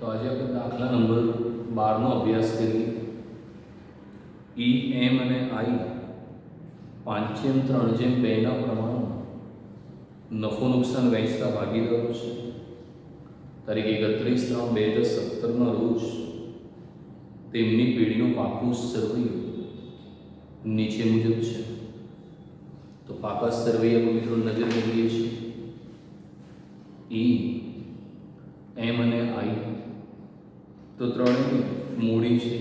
તો આજે આપણે દાખલા નંબર 12નો અભ્યાસ કરીએ. ઈ, એમ અને આઈ 5:3:2ના પ્રમાણમાં નફો નુકસાન વહેંચતા ભાગીદારો છે. તારીખ 31/3/2017ના રોજ તેમની પેઢીનું પાકું સરવૈયું નીચે મુજબ છે. તો પાકા સરવૈયા પર મિત્રો નજર કરીએ છીએ. ઈ, એમ અને આઈ તો ત્રણેયની મૂડી છે.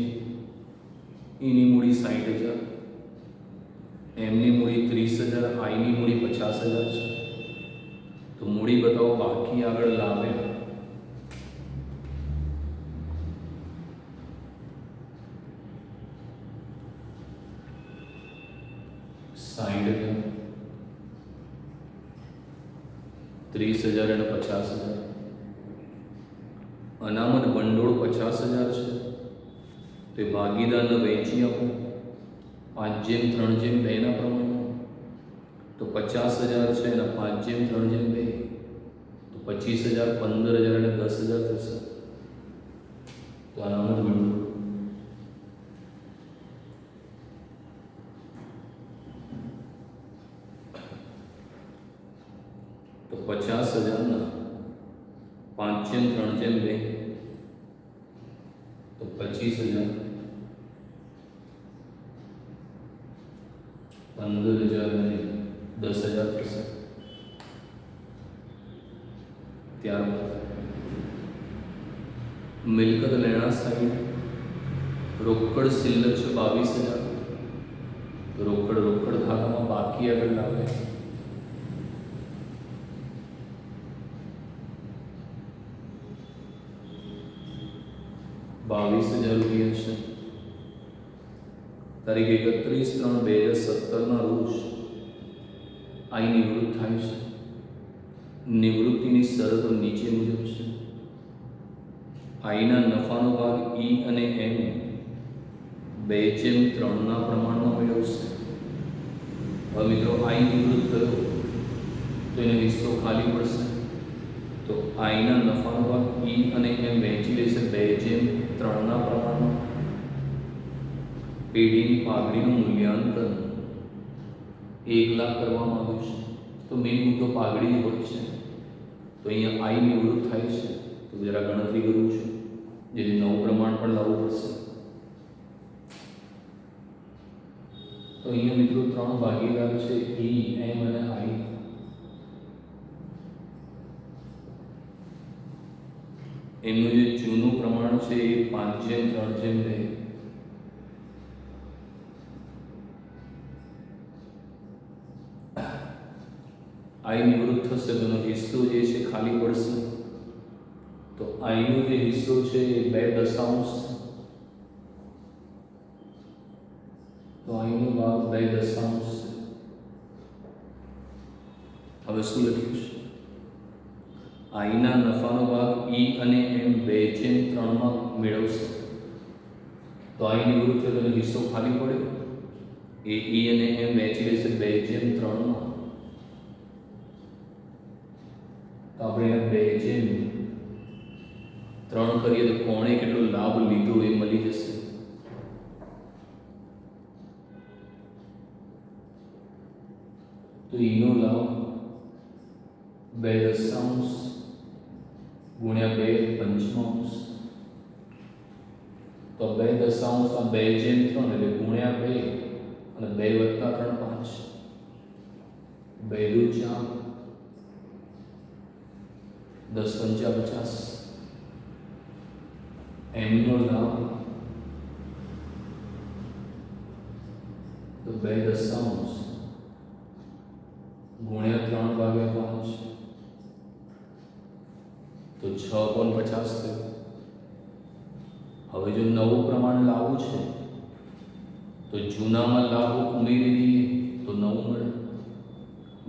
ઈની મૂડી 60,000, એમની મૂડી 30,000, આઈની મૂડી 50,000 છે. તો મૂડી બતાવો, બાકી આગળ લાવે. $60,000, 30,000 અને 50,000. અનામત ભંડોળ 50,000 છે. તે ભાગીદારને વહેંચી આપો 5:3:2ના પ્રમાણમાં. તો 50,000 છે અને 5:3:2 તો 25,000, 15,000 અને 10,000 થશે. તો અનામત ભંડોળ તો 50,000ના 5:3:2 તો 25,000, 15,000 અને 10,000 થશે. ત્યારબાદ મિલકત લેણા સાઈડ રોકડ શિલ્લક છે 22,000. રોકડ ખાતામાં બાકી આગળ લાવે. ₹22,000 છે. તારીખ 31/3/2017ના રોજ આઈ નિવૃત્ત થાય છે. નિવૃત્તિની શરતો નીચે મુજબ છે. આઈના નફાનો ભાગ ઈ અને એમ 2:3ના પ્રમાણમાં મેળવશે. હવે મિત્રો આઈ નિવૃત્ત થયો તો એનો હિસ્સો ખાલી પડશે. તો આઈના નફાનો ભાગ ઈ અને એમ વહેંચી લેશે 2:3ના પ્રમાણમાં. પેઢીની પાઘડીનું મૂલ્યાંકન 1 લાખ કરવામાં આવ્યું છે. તો મેઇન મુદ્દો પાઘડી જ હોય છે. તો અહીંયા આઈ નિવૃત્ત થાય છે. તો જરા ગણતરી કરું છું, જેથી નવું પ્રમાણ પણ લાવવું પડશે. તો અહીંયા મિત્રો 3 ભાગીદાર છે, ઈ, એમ અને આઈ. એમનું જે જૂનું પ્રમાણ છે એ 5:3:2. આઈ નિવૃત્ત થશે તો એનો હિસ્સો જે છે ખાલી પડશે. તો આઈનો જે હિસ્સો છે એ 2 દશાંશ. તો આઈનો ભાગ 2 દશાંશ. હવે શું લખ્યું છે? આઈના નફાનો ભાગ ઈ અને એમ 2:3માં મેળવશે. તો આઈ નિવૃત્ત થયો તો એનો હિસ્સો ખાલી પડ્યો. એ ઈ અને એમ વહેંચી લેશે 2:3માં. તો આપણે એને 2:3 કરીએ તો કોણે કેટલો લાભ લીધો એ મળી જશે. તો ઈનો લાભ 2 દશાંશ ગુણ્યા 2 પંચમાંશ. તો 2 દશાંશ આ 2:3 એટલે ગુણ્યા 2 અને 2 + 3 5. 2 દુ 4, 10 પંચા 50. એમનો લાભ તો 2 દશાંશ ગુણ્યા 3/5 તો 6.50 થયું. હવે જો નવું પ્રમાણ લાવવું છે તો જૂનામાં લાભ ઉમેરી દઈએ તો નવું મળે.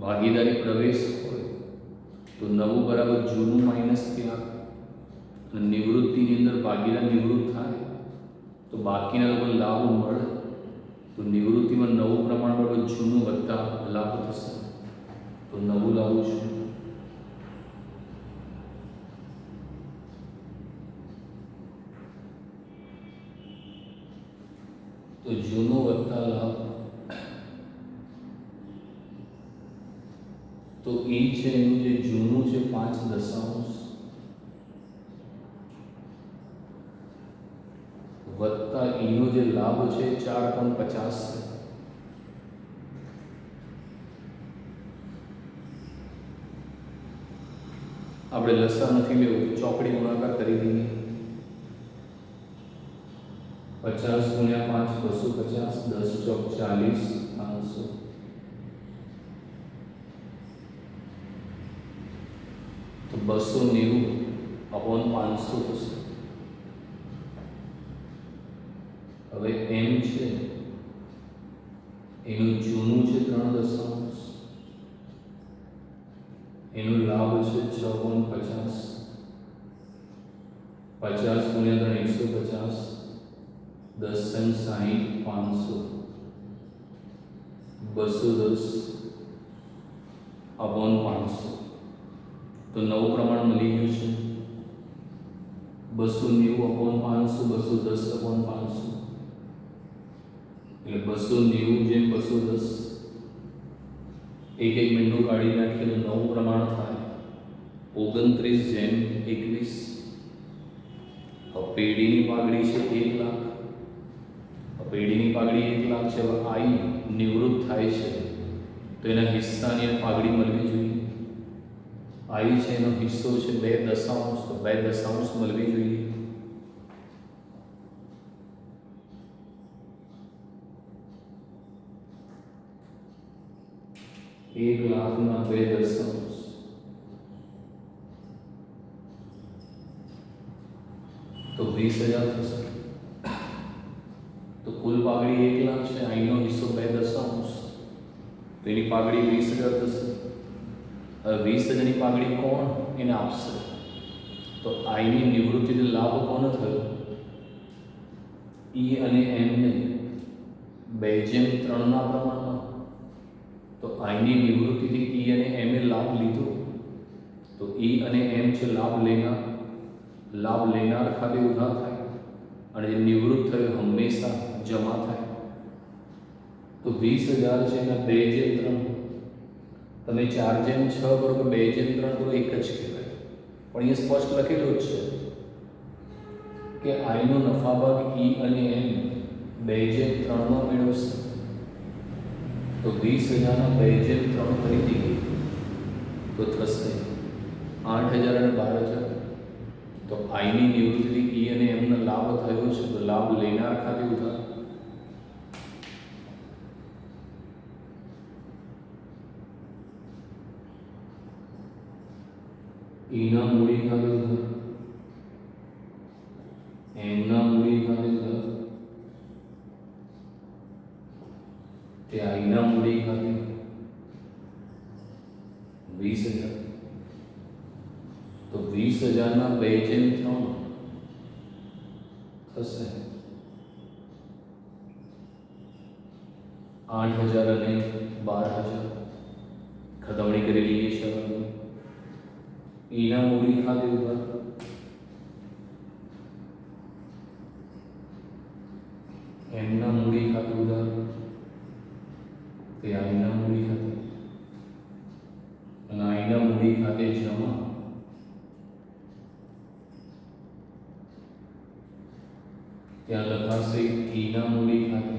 ભાગીદારી પ્રવેશ હોય તો નવું બરાબર જૂનું માઇનસ થયા. અને નિવૃત્તિની અંદર ભાગીદાર નિવૃત્ત થાય તો બાકીના લોકો લાભ મળે. તો નિવૃત્તિમાં નવું પ્રમાણ બરાબર જૂનું વત્તા લાભ થશે. તો નવું લાવું છું. તો જૂનો વત્તા લાભ, તો એ છે એનું જે જૂનું છે 5 વત્તા એનો જે લાભ છે 4.50 છે. આપણે લસા નથી લેવું, ચોકડી ગુણાકાર કરી દઈએ. 50 ગુણ્યા 5 250, 10 ચોક 40, 500. તો 290/500 થશે. હવે એમ છે એનું જૂનું છે 3 એનો લાભ છે 6.50, 50 ગુણ્યા 3 150, 10 × 60 500, 210/500. તો નવું પ્રમાણ મળી ગયું છે 290/500, 210/500. એટલે 290 જેમ 210, એક મિનિટનું કાઢી નાખીએ તો નવું પ્રમાણ થાય 29 જેમ 21. હવે પેઢીની પાઘડી છે 1 લાખ, પેઢીની પાઘડી 1 લાખ છે. હવે આઈ નિવૃત્ત થાય છે તો એના હિસ્સાની પાઘડી મળવી જોઈએ. આઈ છે એનો હિસ્સો છે 2 દશાંશ, તો 2 દશાંશ મળવી જોઈએ. एक लाख ना 2 दशांश, तो 20,000 થશે. તો કુલ પાઘડી 1 લાખ છે, આઈનો હિસ્સો 2 દશાંશ, તો એની પાઘડી 20,000 થશે. હવે 20,000 ની પાઘડી કોણ એને આપશે? તો આઈની નિવૃત્તિનો લાભ કોને થયો? ઈ અને એમ ને 2:3 ના પ્રમાણમાં. તો આઈની નિવૃત્તિથી ઈ અને એમ એ લાભ લીધો, તો ઈ અને એમ છે લાભ લેનાર ખાતે ઉધાર થાય, અને જે નિવૃત્ત થયો હંમેશા જમા થાય. તો 20,000 છે એના 2:3, તમે 4:6 કરો કે 2:3 કરો એક જ કહેવાય. પણ અહીંયા સ્પષ્ટ લખેલું જ છે કે આઈનો નફા ભાગ ઈ અને એમ 2:3 મેળવશે. તો 20,000 2:3 કરી દઈએ તો થશે 8,000 અને 12,000. તો આઈની નિવૃત્તિથી ઈ અને એમનો લાભ થયો છે, તો લાભ લેનાર ખાતે ઉધાર. ઈના મૂડી ખાતે ઉધાર, એમના મૂડી ખાતે ઉધાર, તે આઈના મૂડી ખાતે 20,000. તો 20,000 ના 2:3 થશે 8,000 અને 12,000. ખતમણી કરી લઈએ છે. ઈના મૂડી ખાતે ઉધાર, એમના મૂડી ખાતે ઉધાર, તે આઈના મૂડી ખાતે, અને આઈના મૂડી ખાતે જમા. ત્યાં લખાશે ઈના મૂડી ખાતે,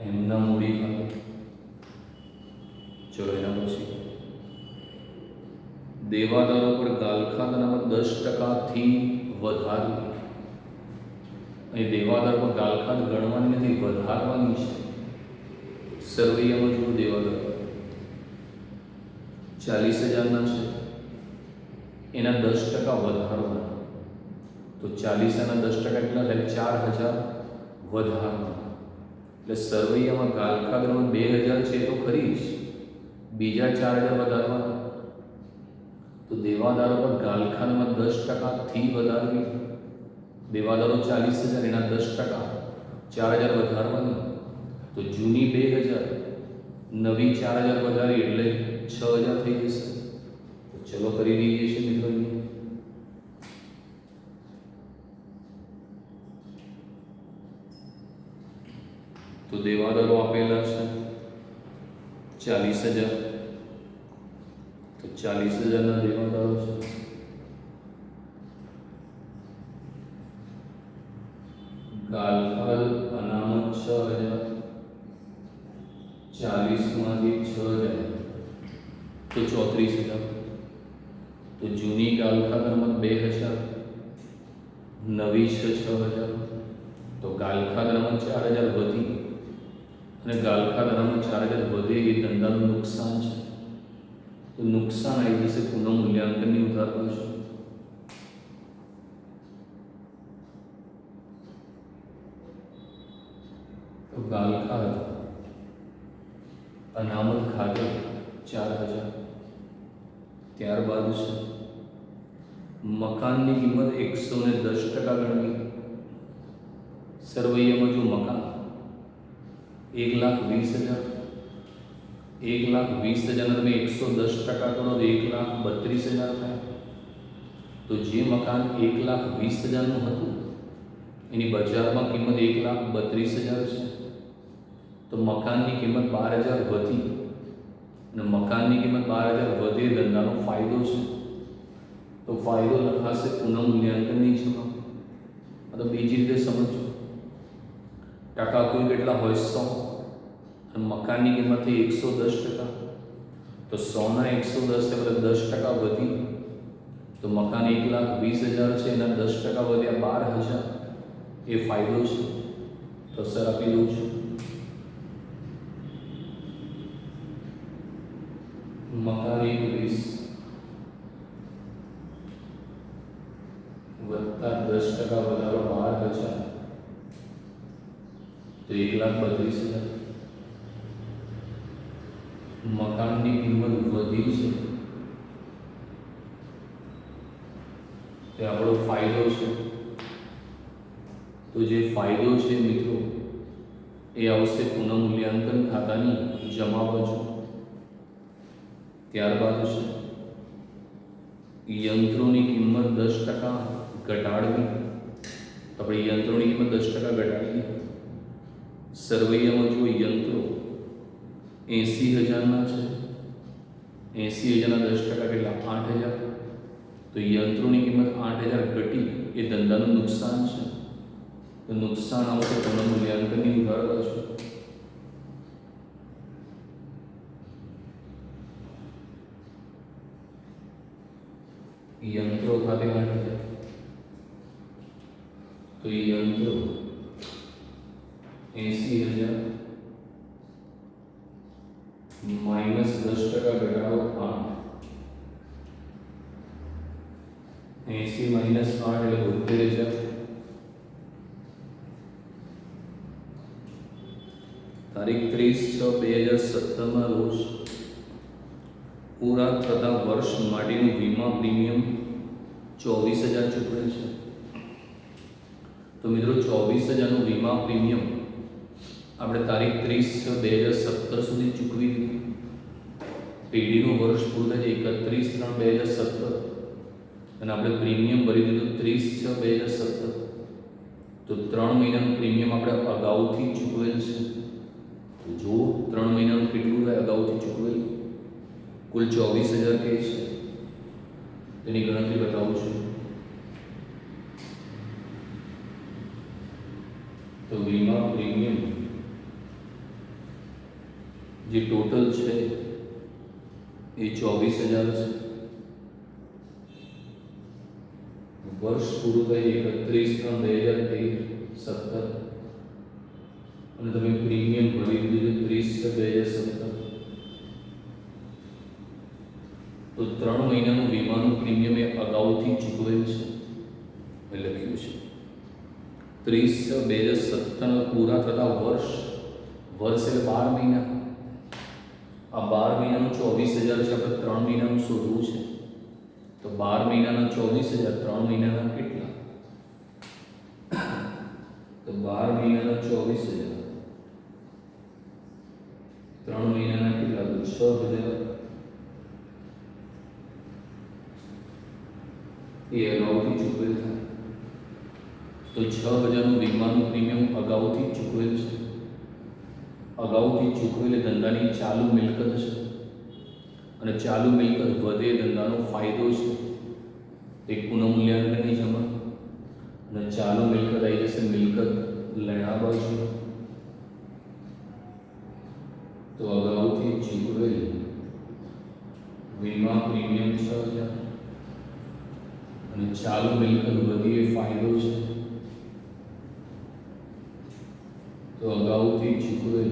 એમના મૂડી ખાતે. ચલો એના પછી દેવાદારો પર ગાલખાત અનામત 10%થી વધારવી. અહીં દેવાદાર પર ગાલખાત ગણવાની નથી, વધારવાની છે. સરવૈયામાં જુઓ, દેવાદાર 40,000 છે, એના 10% વધારવાના. તો 40 ના 10% કેટલા થાય? 4,000 વધારવાના. એટલે સરવૈયામાં ગાલખાત ગણવામાં 2,000 છે તો ખરી જ, બીજા 4,000 વધારવાના. તો દેવાદારો પર ગાલખાતમાં 10%થી વધારવી. દેવાદારો 40,000, એના 10%, 4,000 વધારવાની. તો જૂની 2,000, નવી 4,000 વધારી એટલે 6,000 થઈ જશે. તો ચલો કરી દઈએ છીએ મિત્રો. તો દેવાદારો આપેલા છે 40,000, તો 40,000ના દેવાદારો છે. ગાલખાદ અનામત 6,000, 40માંથી 6 જાય તો 34,000. તો જૂની ગાલખાદ અનામત 2,000, નવી છે 6,000. તો ગાલખાદ અનામત 4,000 વધી અને ગાલખાદ અનામત 4,000 વધે એ ધંધાનું નુકસાન છે. તો નુકસાન આવી જશે પુનઃ મૂલ્યાંકનની ઉધાર બાજુ. તો ગાલખાદ અનામત ખાતે 4,000. ત્યારબાદ છે મકાનની કિંમત 110% ગણવી. સરવૈયામાં જો મકાન 1,20,000, 1,20,000 તમે 110% કરો તો 1,32,000 થાય. તો જે મકાન 1,20,000નું હતું એની બજારમાં કિંમત 1,32,000 છે. તો મકાનની કિંમત 12,000 વધી અને મકાનની કિંમત 12,000 વધે ધંધાનો ફાયદો છે. તો ફાયદો લખાશે પુનઃ મૂલ્યાંકનની જમા. તો બીજી રીતે સમજો, ટકા કુલ કેટલા હોય 100 અને મકાનની કિંમત થઈ 110%. તો 100ના 110 એટલે 10% વધી. તો મકાન 1,20,000 છે, એના 10% વધ્યા 12,000, એ ફાયદો છે. તો સર આપી દઉં છું, મકાન 21 વત્તા 10% વધારો 12,000 તો 1,32,000. મકાનની કિંમત વધી છે તે આપણો ફાયદો છે. તો જે ફાયદો છે મિત્રો એ આવશે પુનઃ મૂલ્યાંકન ખાતાની જમા બાજુ. ત્યારબાદ છે યંત્રોની કિંમત 10% ઘટાડવી. આપણે યંત્રોની કિંમત 10% ઘટાડીએ. સરવૈયામાં જો યંત્રો 80,000ના છે, 80,000ના 10% કેટલા 8,000. તો યંત્રોની કિંમત 8,000 ઘટી એ ધંધાનું નુકસાન છે. તો નુકસાન આવશે પુનઃ મૂલ્યાંકનની ઉધાર બાજુ. યંત્રો ખાતે 8,000. તો યંત્રો 80,000 માઇનસ 10% ઘટાડો 8. 80 માઇનસ 8 એટલે 72,000. તારીખ 30/6/2017ના રોજ પૂરા થતા વર્ષ માટેનું વીમા પ્રીમિયમ 24,000 ચૂકવેલ છે. તો મિત્રો 24,000નું વીમા પ્રીમિયમ આપણે તારીખ 30/6/2017 સુધી ચૂકવી દીધું. પેઢીનું વર્ષ પૂરું થાય છે 31/3/2017 અને આપણે પ્રીમિયમ ભરી દીધું 30/6/2017. તો 3 મહિનાનું પ્રીમિયમ આપણે અગાઉથી ચૂકવેલ છે. તો જો 3 મહિનાનું કેટલું થાય અગાઉથી ચૂકવેલ, કુલ 24,000 કહે છે. તેની ગણતરી બતાવું છું. તો વીમા પ્રીમિયમ જે ટોટલ છે એ 24,000 છે. વર્ષ પૂરું થાય 31/3/2017 અને તમે પ્રીમિયમ ભરી દીધું 30/2017. તો 3 મહિનાનું વીમાનું પ્રીમિયમ એ અગાઉથી ચૂકવેલ છે. મેં લખ્યું છે 30/2017 પૂરા થતા વર્ષ એટલે 12 મહિના. આ 12 મહિનાનું 24,000 છે. આપણે 3 મહિનાનું શોધવું છે. તો 12 મહિનાના 24,000, 3 મહિનાના કેટલા? તો 12 મહિનાના 24,000, 3 મહિનાના કેટલા? તો 6,000. એ અગાઉથી ચૂકવેલ થાય. તો 6,000નું વીમાનું પ્રીમિયમ અગાઉથી ચૂકવેલ છે. અગાઉથી ચૂકવેલી ધંધાની ચાલુ મિલકત છે અને ચાલુ મિલકત વધે ધંધાનો ફાયદો છે, તે પુનઃમૂલ્યાંકનની જમા અને ચાલુ મિલકત આવી જશે મિલકત લેણા બાજુ. તો અગાઉથી ચૂકવેલ વીમા પ્રીમિયમ 6,000 અને ચાલુ મિલકત વધી એ ફાયદો છે. તો અગાઉથી ચૂકવેલ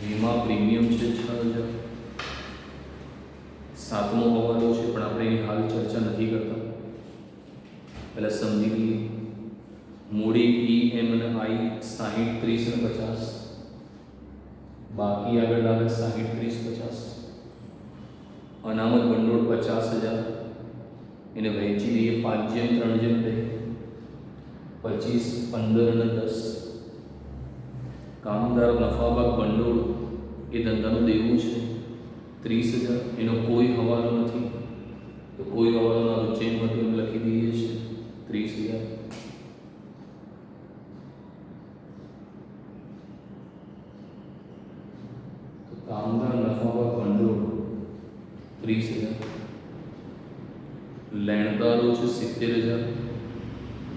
વીમા પ્રીમિયમ છે 6,000. સાતમો હવાલો છે, પણ આપણે એની હાલ ચર્ચા નથી કરતા. પહેલાં સમજી લઈએ. મૂડી EM અને I 60, 30 અને 50. બાકી આગળ આવે 60, 30, 50. અનામત ભંડોળ 50,000, એને વહેંચી દઈએ 5:3:2. 25, 15 અને 10. કામદાર નફાભાગ ભંડોળ એ ધંધાનું દેવું છે 30,000, એનો કોઈ હવાલો નથી, તો કોઈ હવાલો ઉજ્જૈન હતું એમ લખી દઈએ છીએ 30,000. તો કામદાર નફાભાગ ભંડોળ 30,000. લેણદારો છે 70,000,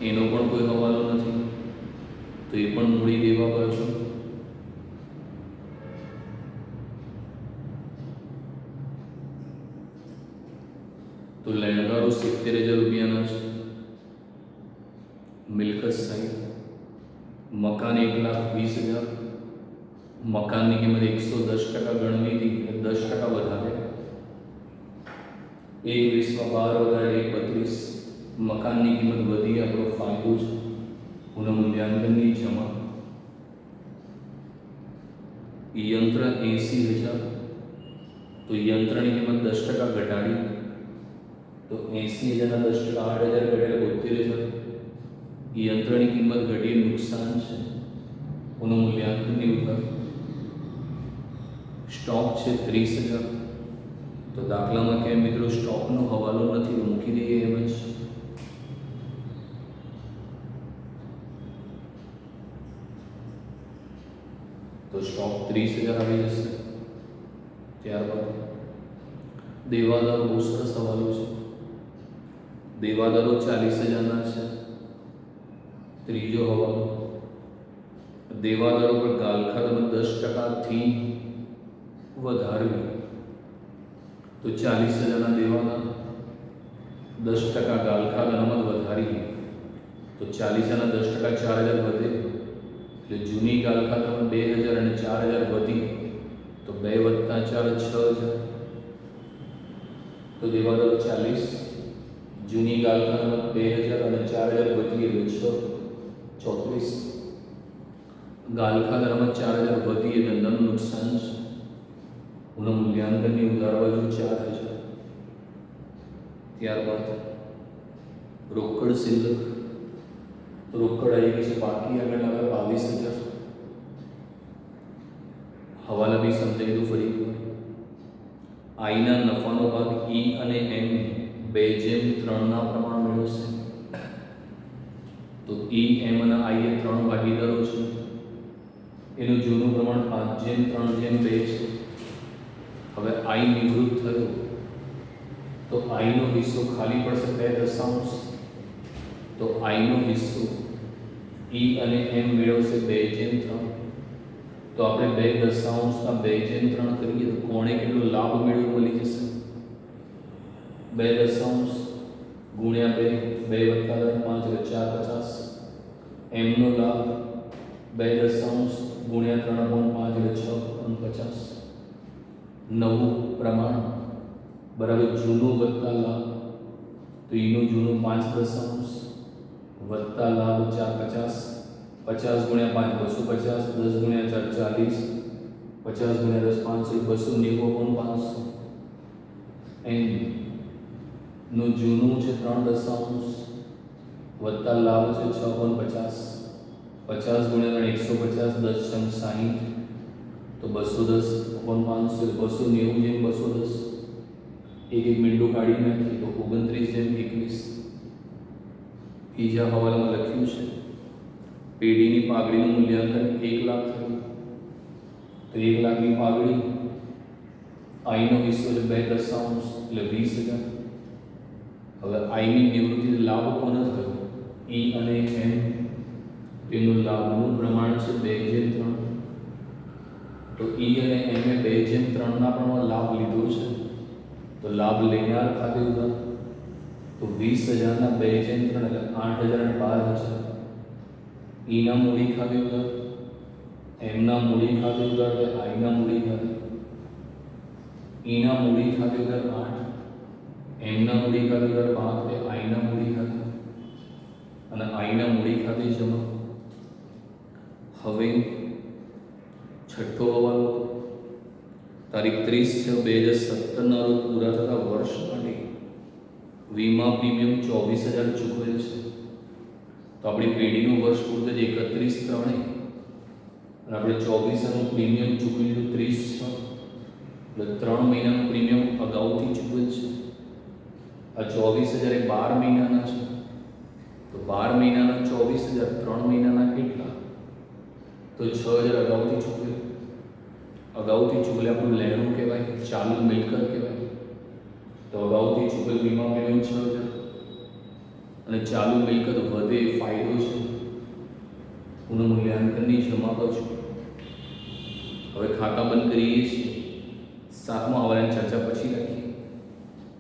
એનો પણ કોઈ હવાલો નથી, તો એ પણ મૂડી દેવા બાજુ. તો લેણદારો 70,000 રૂપિયાના છે. મિલકત સાઈડ મકાન 1,20,000. મકાનની કિંમત 110% ગણવી હતી, 10% વધારે. 1,20 વધારે 1,32. મકાનની કિંમત વધી, આપણો ફાયદો છે. પુનઃમૂલ્યાંકનની જમા. યંત્ર 80,000, તો યંત્રની કિંમત 10% ઘટાડી, તો 80,000 ના 10%, 8,000 ઘટાડે 72,000. યંત્રની કિંમત ઘટી, નુકસાન છે. પુનઃમૂલ્યાંકનની ઉધાર. સ્ટોક છે 30,000, તો દાખલામાં કે મિત્રો સ્ટોકનો હવાલો નથી, તો મૂકી દઈએ એમ જ. તો સ્ટોક 30,000 આવી જશે. ત્યારબાદ દેવાદારો, બહુ સરસ હવાલો છે. દેવાદારો 40,000 છે. ત્રીજો હવાલો, દેવાદારો પર ગાલખાતમાં 10%થી વધારવી. તો 40,000 દેવાદાર, 10% ગાલખાત અનામત વધારીએ, તો 40,000 10% 4,000 વધે, એટલે જૂની ગાલખાત 2,000 અને 4,000 વધી, તો 2 + 4 = 6,000. તો દેવાદારો 40, જૂની ગાલખાત 2,000 અને 4,000 વધી એટલે 6, 34. ગાલખાત અનામત 4,000 વધી એ ધંધાનું નુકસાન છે. પુનઃમૂલ્યાંકનની ઉધાર બાજુ 4,000. ત્યારબાદ રોકડ શિલ્લક. રોકડ આવી ગઈ છે, બાકી આગળ આવે 22,000. હવાલા બી સમજાવી દઉં ફરી એકવાર. આઈના નફાનો ભાગ E અને M 2:3 પ્રમાણ મેળવશે. તો E, M અને I એ 3 ભાગીદારો છે. એનું જૂનું પ્રમાણ 5:3:2 છે. હવે I નિવૃત્ત થયો, તો I નો હિસ્સો ખાલી પડશે 2 તો I નો હિસ્સો E અને M મેળવશે 2:3. તો આપણે 2/2 કરીએ તો કોણે કેટલો લાભ મેળવ્યો મળી જશે. 2 ગુણ્યા 2, 2 + 5 = 4,50. M નો લાભ 2 ગુણ્યા 3/5 = 6,50. નવું પ્રમાણ બરાબર જૂનું વત્તા લાભ, તો એનું જૂનું 5 વત્તા લાભ 4,50. 50 ગુણ્યા 5 250, 10 ગુણ્યા 4 40, 50 ગુણ્યા 10 500, 290/500. એમ નું જૂનું છે 3 વત્તા લાભ છે 6,50. 50 ગુણ્યા 150, 10 × 60, તો 210/500, 290 જેમ 210. એક મિનિટો કાઢી નાખીએ તો 29/21. બીજા હવાલામાં લખ્યું છે પેઢીની પાઘડીનું મૂલ્યાંકન 1,00,000 થયું. તો 1 લાખની પાઘડી, આઈનો હિસ્સો છે 2/10 એટલે 20,000. હવે આઈની નિવૃત્તિ લાભ કોનો થયો? ઈ અને એમ. તેનું લાભનું પ્રમાણ છે 2/3. તો ઈ અને એમ એ 2/3 પ્રમાણે લાભ લીધો છે. તો લાભ લેનાર ખાતે ઉધાર, તો 20,000 2/3 એટલે 8,012,000. ઈના મૂડી ખાતે ઉધાર, એમના મૂડી ખાતે ઉધાર એટલે આઈના મૂડી ખાતે. ઈના મૂડી ખાતે ઉધાર 8, એમના મૂડી ખાતે ઉધાર 12 એટલે આઈના મૂડી ખાતે, અને આઈના મૂડી ખાતે જમા. હવે છઠ્ઠો હવાલો, તારીખ 30/6/2017 રોજ પૂરા થતા વર્ષ માટે વીમા પ્રીમિયમ 24,000 ચૂકવેલ છે. તો આપણી પેઢીનું વર્ષ પૂરું છે 31/3 અને આપણે 24,000નું પ્રીમિયમ ચૂકવી લીધું 30/6 એટલે 3 મહિનાનું પ્રીમિયમ અગાઉથી ચૂકવેલ છે. આ 24,000 એ 12 મહિનાના છે. તો 12 મહિનાના 24,000, 3 મહિનાના કેટલા? તો 6,000 અગાઉથી ચૂકવેલ. અગાઉથી ચૂકવેલ આપણું લેણું કહેવાય, ચાલુ મિલકત કહેવાય. તો અગાઉથી ચૂકવેલ વીમા પ્રીમિયમ 6,000 અને ચાલુ મિલકત વધે એ ફાયદો છે. પુનઃમૂલ્યાંકનની જમા કરજો. હવે ખાતા બંધ કરીએ છીએ. 7મા હવાલાની ચર્ચા પછી રાખીએ.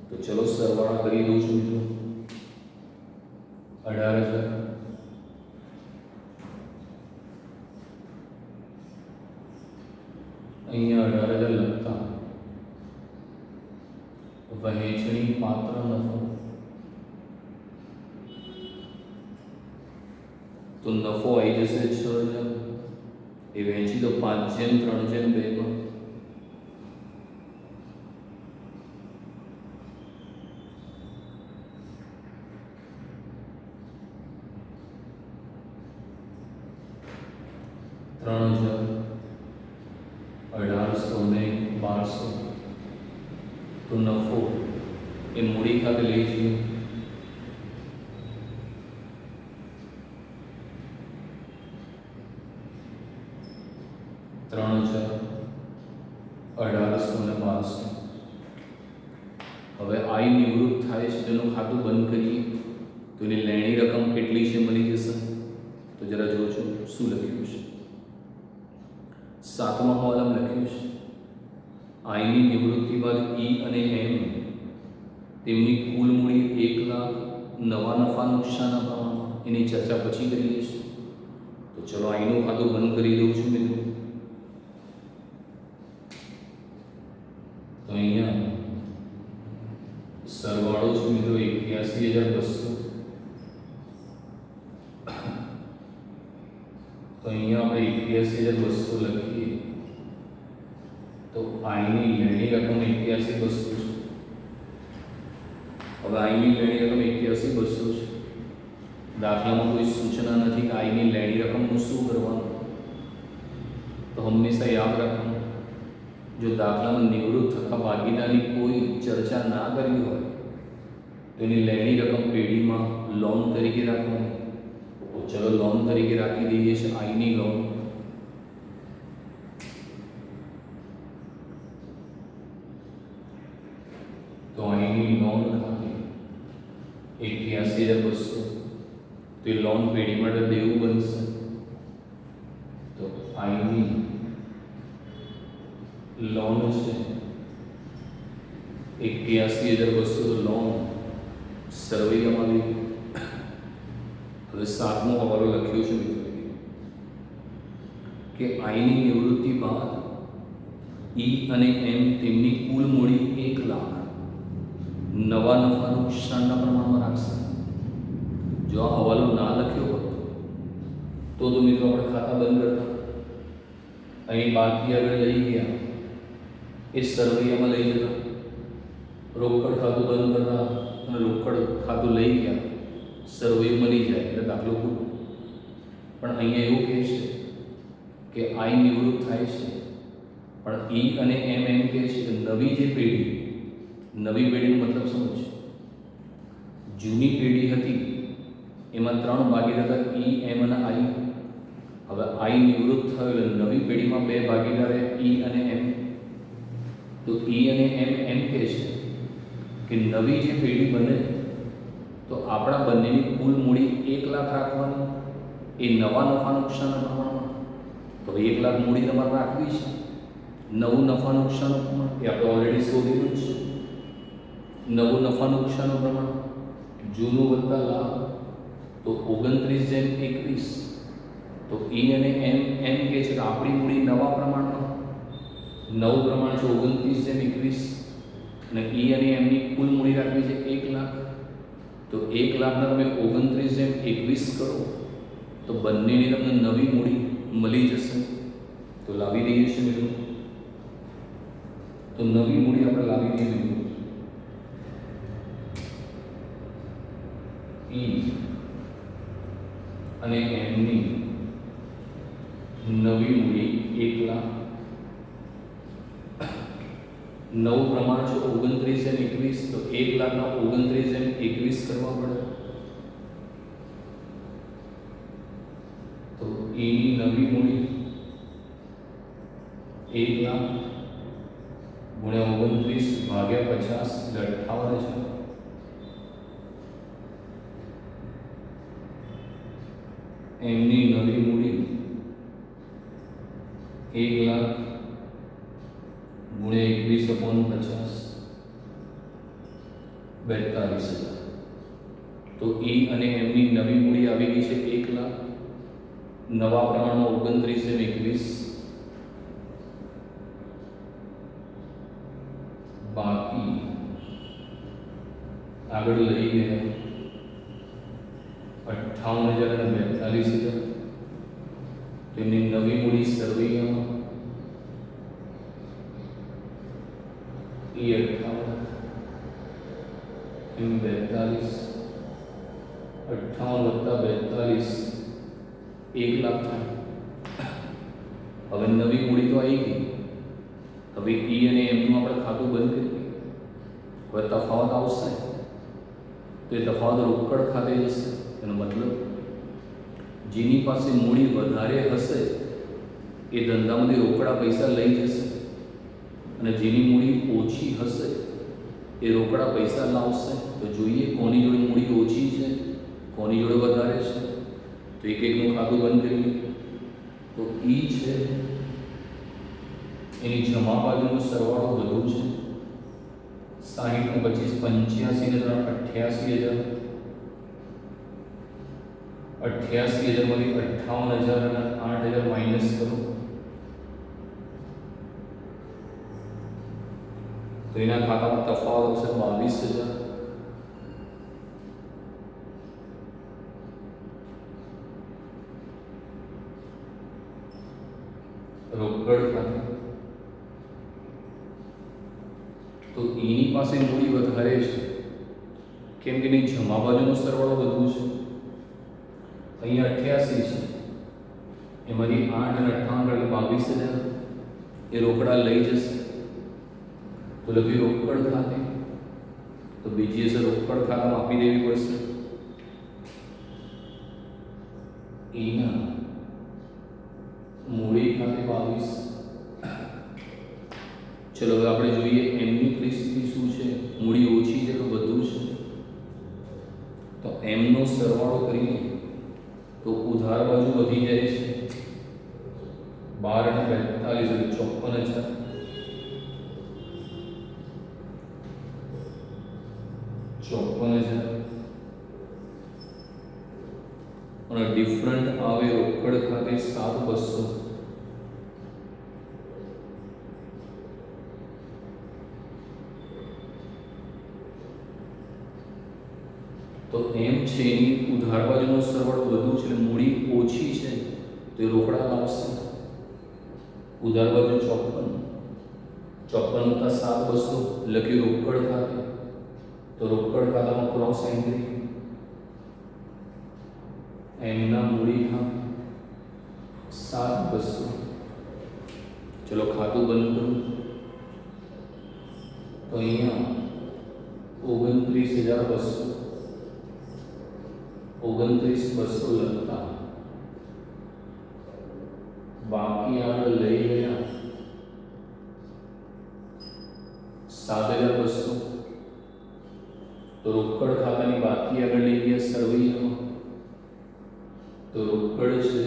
તો ચલો સરવાળા કરી દઉં છું મિત્રો. 18,000 અહીંયા 18,000 લખતા વહેંચણી પાત્ર નફો, તો નફો આવી જશે 6,000. એ વહેંચી તો 5/3/2 માં. $3,000, 1,800 ને 1,200. તો નફો એ મૂડી ખાતે લઈ જઈએ. $3,000, 1,800 ને 1,200. હવે આઈ નિવૃત્ત થાય છે તેનું ખાતું બંધ કરીએ તો એની લેણી રકમ કેટલી છે મળી જશે. તો જરા જોજો શું લખ્યું છે. 7મા હવાલામાં લખ્યું છે આઈની નિવૃત્તિ બાદ ઈ અને એમ તેમની કુલ મૂડી 1 લાખ નવા નફા નુકસાનના પ્રમાણમાં, એની ચર્ચા પછી કરીએ છીએ. તો ચલો આઈનું ખાતું બંધ કરી દઉં છું મિત્રો. તો અહીંયા સરવાળો છે મિત્રો 81,200. તો અહીંયા આપણે 81,200 લખીએ તો આઈની લેણી રકમ 81,200 છે. હવે આઈની લેણી રકમ 81,200 છે. દાખલામાં કોઈ સૂચના નથી કે આઈની લેણી રકમનું શું કરવાનું. તો હંમેશા યાદ રાખવાનું, જો દાખલામાં નિવૃત્ત થતા ભાગીદારની કોઈ ચર્ચા ના કરી હોય તો એની લેણી રકમ પેઢીમાં લોન તરીકે રાખવાની. ચલો લોન તરીકે રાખી દઈએ છીએ આઈની લોન. તો આઈની લોન ખાતે 81,200. તો એ લોન પેઢી માટે દેવું બનશે. તો આઈની લોન છે 81,200 લોન સરવૈયામાં લીધી. હવે 7મો હવાલો લખ્યો છે મિત્રો કે આઈની નિવૃત્તિ બાદ ઈ અને એમ તેમની કુલ મૂડી 1 લાખ નવા નફા નુકસાનના પ્રમાણમાં રાખશે. જો આ હવાલો ના લખ્યો હોત તો મિત્રો આપણે ખાતા બંધ કરતા. અહીં બાકી આગળ લઈ ગયા એ સરવૈયામાં લઈ જતા, રોકડ ખાતું બંધ કરતા અને રોકડ ખાતું લઈ ગયા, સરવૈયું મળી જાય એટલે દાખલો પૂરો. પણ અહીંયા એવું કહે છે કે આઈ નિવૃત્ત થાય છે પણ ઈ અને એમ કહે છે કે નવી જે પેઢી, નવી પેઢીનો મતલબ સમજ. જૂની પેઢી હતી એમાં 3 ભાગીદાર હતા ઈ, એમ અને આઈ. હવે આઈ નિવૃત્ત થયો એટલે નવી પેઢીમાં બે ભાગીદાર ઈ અને એમ. તો ઈ અને એમ કહે છે કે નવી જે પેઢી બને તો આપણા બંનેની કુલ મૂડી 1 લાખ રાખવાની એ નવા નફા નુકસાનના પ્રમાણમાં. તો 1 લાખ મૂડી તમારે રાખવી છે. નવું નફા નુકસાનનું પ્રમાણ એ આપણે ઓલરેડી શોધેલું જ છે. નવું નફા નુકસાનનું પ્રમાણ જૂનું વત્તા લાભ તો 29:21. તો ઈ અને એમ કહે છે કે આપણી મૂડી નવા પ્રમાણમાં, નવું પ્રમાણ છે 29:21 અને ઈ અને એમની કુલ મૂડી રાખવી છે 1 લાખ. તો 1 લાખના તમે 29:21 કરો તો બંનેની તમને નવી મૂડી મળી જશે. તો લાવી દઈએ છીએ મિત્રો. તો નવી મૂડી આપણે લાવી દઈએ મિત્રો. ઈ અને એમની નવી મૂડી 1 લાખ. નવું પ્રમાણ છે 29:21. તો 1 લાખના 29:21 કરવા પડે. તો એની નવી મૂડી 1 લાખ ગુણ્યા 29 ભાગ્યા 50 એટલે 58,000. એમની નવી મૂડી 1 લાખ ગુણ્યા 21/50 42,000. તો ઈ અને એમની નવી મૂડી આવી ગઈ છે 1 લાખ. નવા પ્રમાણમાં 29:21 બાકી આગળ લઈ ગયા 58,000 અને 42,000. તેમની નવી મૂડી સરવૈયામાં E 58 એમ 42 58 વત્તા 42 1 લાખ થાય. હવે નવી મૂડી તો આવી ગઈ. હવે ઈ અને એમનું આપણે ખાતું બંધ કરીએ. હવે તફાવત આવશે તો એ તફાવત રોકડ ખાતે જશે. એનો મતલબ જેની પાસે મૂડી વધારે હશે એ ધંધામાંથી રોકડા પૈસા લઈ જશે અને જેની મૂડી ઓછી હશે એ રોકડા પૈસા લાવશે. તો જોઈએ કોની જોડે મૂડી ઓછી છે, કોની જોડે વધારે છે. તો એક એકનું ખાતું બંધ કરીએ. તો ઈ છે એની જમા બાજુનો સરવાળો વધુ છે 60 ને 25 85,000 88,000 માંથી 58,000 અને 8,000 માઇનસ કરો તો એના ખાતામાં તફાવત આવશે 22,000. રોકડ ખાતે તો એની પાસે મૂડી વધારે છે કેમ કે એની જમા બાજુનો સરવાળો વધુ છે. અહીંયા 88 છે એમાંથી 8 અને 58 એટલે 22,000 એ રોકડા લઈ જશે. તો લખી રોકડ ખાતે. તો બીજી હશે રોકડ ખાતામાં આપી દેવી પડશે એના મૂડી ખાતે 22. ચલો હવે આપણે જોઈએ એમની પરિસ્થિતિ શું છે. મૂડી ઓછી છે તો વધુ છે. તો એમનો સરવાળો કરીએ તો ઉધાર બાજુ વધી જાય છે 12 અને 42 એટલે 54,000. અને ડિફરન્ટ આવે રોકડ ખાતે 7,200. તો એમ છે એની ઉધાર બાજુનો સરવાળો વધુ છે એટલે મૂડી ઓછી છે તો એ રોકડા લાવશે. ઉધાર બાજુ 54 વત્તા 7,200 લખી રોકડ ખાતે. તો રોકડ ખાતામાં ક્રોસ એન્ટ્રી એમના મૂડી ખાતે 7,200. ચલો ખાતું બંધ કરું તો અહીંયા 29,200 29,200 લખતા બાકી આગળ લઈ ગયા 7,200. તો રોકડ ખાતાની બાકી આગળ લઈ ગયા સરવૈયામાં, તો રોકડ છે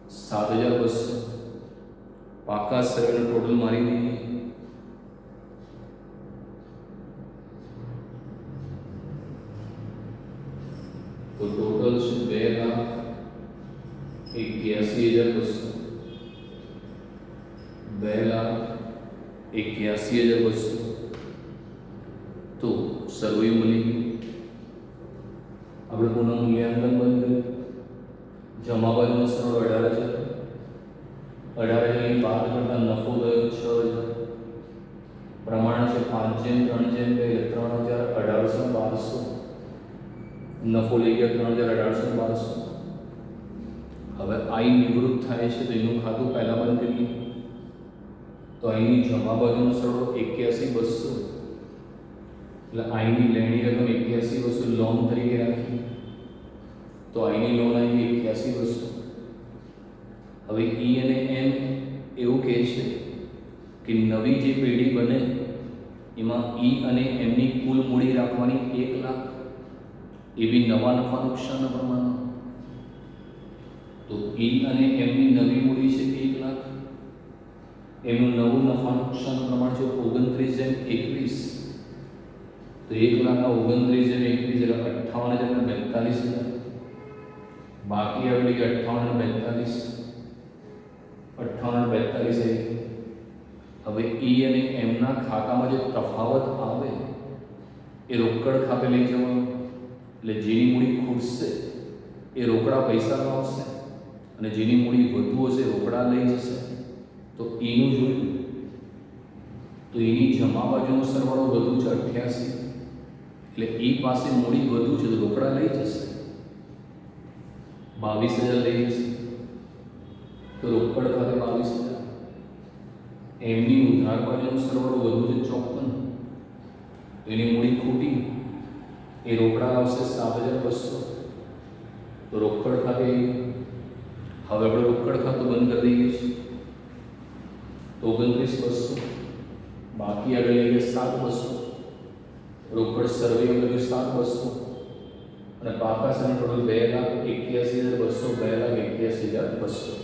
7,200. પાકા સરવૈયાનો ટોટલ મારી દઈએ. તો ટોટલ છે 2,81,200. 2,81,200. તો સરવૈયું મળી ગયું. આપણે પુનઃ મૂલ્યાંકન બંધ કર્યું. જમા બાજુનો સરળ 18,000. 18,000 બાદ કરતા નફો થયો 6,000. પ્રમાણ છે 5/3/2 3,000 18,1200. નફો લઈ ગયા 3,000 18,1200. હવે આઈ નિવૃત્ત થાય છે તો એનું ખાતું પહેલા બંધ કરીએ. તો આઈની જમા બાજુનો સરળ 81,200. એટલે આઈની લેણી રકમ 81,200 લોન તરીકે રાખી. તો આઈની લોન આવી 81,200. હવે ઈ અને એમ એવું કહે છે કે નવી જે પેઢી બને એમાં ઈ અને એમની કુલ મૂડી રાખવાની 1 લાખ. એવી નવા નફા નુકસાનના પ્રમાણમાં. તો ઈ અને એમની નવી મૂડી છે 1 લાખ. એનું નવું નફા નુકસાનનું પ્રમાણ છે 29/21. તો 1,29,21 એટલે 58,42,000. બાકી આગળ 58,42. 58,42. હવે ઈ અને એમના ખાતામાં જે તફાવત આવે એ રોકડ ખાતે લઈ જવાનો. એટલે જેની મૂડી ખૂટશે એ રોકડા પૈસામાં આવશે અને જેની મૂડી વધુ હશે રોકડા લઈ જશે. તો ઈનું જોયું તો એની જમા બાજુનો સરવાળો વધુ છે 88. એટલે ઈ પાસે મૂડી વધુ છે તો રોકડા લઈ જશે. 22,000 લઈ જશે. તો રોકડ ખાતે 22,000. એમની ઉધાર બાજુનો સરવાળો વધુ છે 54. એની મૂડી ખૂટી એ રોકડા આવશે 7,200. તો રોકડ ખાતે હવે આપણે રોકડ ખાતું બંધ કરી દઈએ છીએ. તો 29,200. બાકી આગળ લઈ ગયા 7,200. રોકડ સર્વે બધું 7,200 અને પાકા સન ટોટલ 2,81,200. 2,81,200.